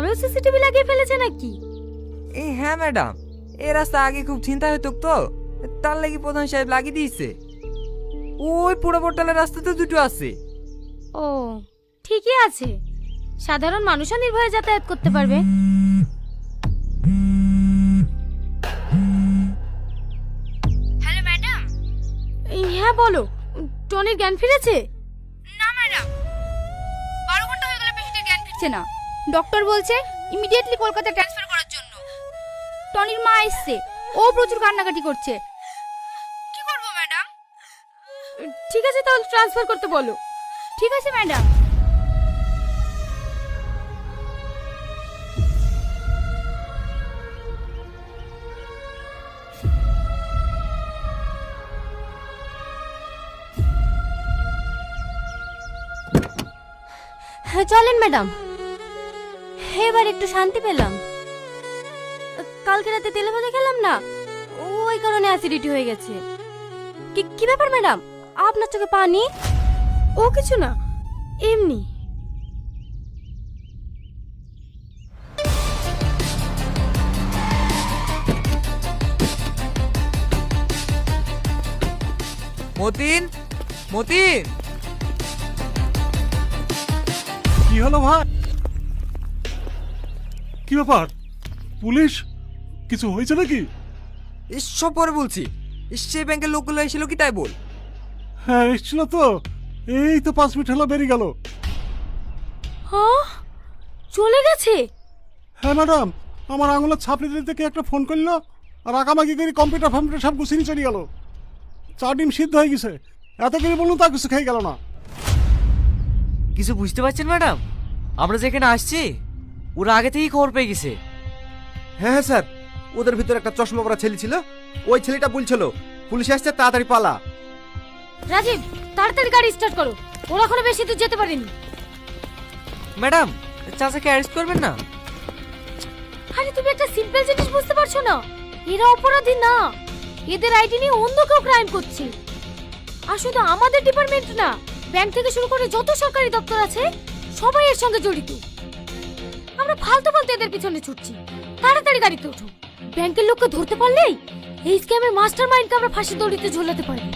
গ্রামেও সিসিটিভি লাগিয়ে ফেলেছে নাকি? হ্যাঁ ম্যাডাম, এই রাস্তা আগে খুব চিন্তা হতো তো, তার লাগি প্রধান সাহেব লাগিয়ে দিয়েছে। ওই পুরো পোর্টালের রাস্তা তো দুটো আছে। ও ঠিকই আছে, সাধারণ মানুষও নির্ভয়ে যাতায়াত করতে পারবে। Hello madam. হ্যাঁ বলো, টনির জ্ঞান ফিরেছে? না ম্যাডাম, 12 ঘন্টা হয়ে গেল পেশেন্টের জ্ঞান ফিরছে না। ডক্টর বলছে ইমিডিয়েটলি কলকাতা ট্রান্সফার করার জন্য। টনির মা এসছে, ও প্রচুর কান্নাকাটি করছে। কি করব ম্যাডাম? ঠিক আছে, তাহলে ট্রান্সফার করতে বলো। ঠিক আছে ম্যাডাম। হ্যাঁ চলেন ম্যাডাম, এবার একটু শান্তি পেলাম। কালকে রাতে তেলে ভাজা খেলাম না, ওই কারণে অ্যাসিডিটি হয়ে গেছে। কি ব্যাপার ম্যাডাম, আপনার চোখে পানি? ও কিছু না, এমনি। মতিন, মতিন। কি হলো ভাই? কি ব্যাপার? পুলিশ? কিছু হয়েছে নাকি? সব পরে বলছি। সেই ব্যাংকের লোকগুলো এসেছিল কি তাই বল। হ্যাঁ এসছিল তো, এই তো 5 মিনিট হলো বেরিয়ে গেল। হ্যাঁ চলে গেছে? হ্যাঁ ম্যাডাম, আমার আঙুলের ছাপ নিতে থেকে একটা ফোন করলো, আর আঁকামাকি করে কম্পিউটার ফম্পিউটার সব গুছিয়ে নিয়ে চলে গেল। 4 ডিম সিদ্ধ হয়ে গেছে, এত করে বলুন তা কিছু খেয়ে গেল না। কিছু বুঝতে পারছেন ম্যাডাম? আমরা যেখানে আসছি ওরা আগে থেকেই খবর পেয়ে গেছে। হ্যাঁ হ্যাঁ স্যার, ওদের ভিতরে একটা চশমা পরা ছেলে ছিল, ওই ছেলেটা বলছিল পুলিশ আসছে তাড়াতাড়ি পালা। রাজীব তাড়াতাড়ি গাড়ি স্টার্ট করো, ওরা এখনো বেশি দূর যেতে পারেনি। ম্যাডাম, চাচাকে অ্যারেস্ট করবেন না? আরে তুমি একটা সিম্পল জিনিস বুঝতে পারছো না? এরা অপরাধী না, এদের আইডি নিয়ে অন্য কেউ ক্রাইম করছে। আর শুধু আমাদের ডিপার্টমেন্ট না, ব্যাংক থেকে শুরু করে যত সরকারি দপ্তর আছে সবাই এর সঙ্গে জড়িত। আমরা ফালতু ফালতু এদের পিছনে ছুটছি। তাড়াতাড়ি গাড়িতে ওঠো, ব্যাংকের লোককে ধরতে পারলেই এই স্ক্যামের মাস্টারমাইন্ডকে আমরা ফাঁসি দড়িতে ঝোলাতে পারবো।